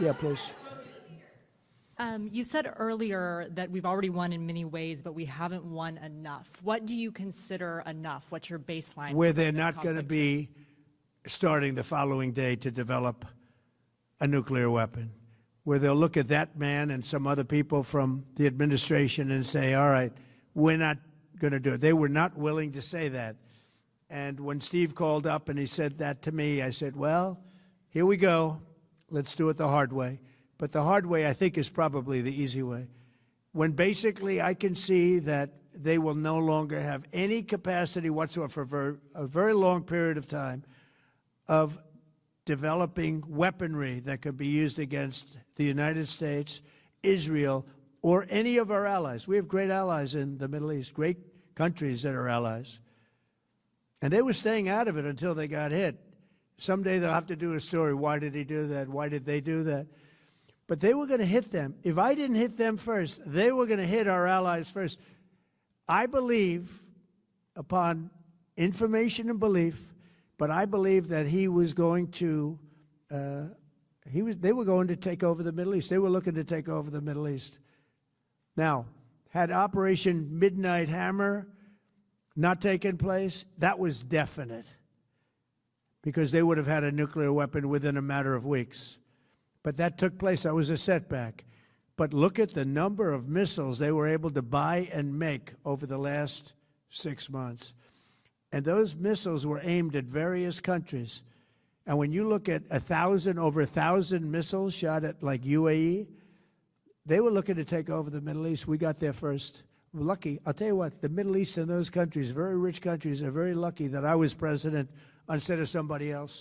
Yeah, please. You said earlier that we've already won in many ways, but we haven't won enough. What do you consider enough? What's your baseline? Where they're not going to be starting the following day to develop a nuclear weapon, where they'll look at that man and some other people from the administration and say, all right, we're not going to do it. They were not willing to say that. And when Steve called up and he said that to me, I said, well, here we go. Let's do it the hard way. But the hard way, I think, is probably the easy way. When basically I can see that they will no longer have any capacity whatsoever for a very long period of time of developing weaponry that could be used against the United States, Israel, or any of our allies. We have great allies in the Middle East, great countries that are allies. And they were staying out of it until they got hit. Someday they'll have to do a story. Why did he do that? Why did they do that? But they were going to hit them. If I didn't hit them first, they were going to hit our allies first. I believe, upon information and belief, but I believe that he was going to, they were going to take over the Middle East. They were looking to take over the Middle East. Now, had Operation Midnight Hammer not taken place, that was definite, because they would have had a nuclear weapon within a matter of weeks. But that took place. That was a setback. But look at the number of missiles they were able to buy and make over the last 6 months. And those missiles were aimed at various countries. And when you look at over 1,000 missiles shot at like UAE, they were looking to take over the Middle East. We got there first. We're lucky. I'll tell you what, the Middle East and those countries, very rich countries, are very lucky that I was president instead of somebody else.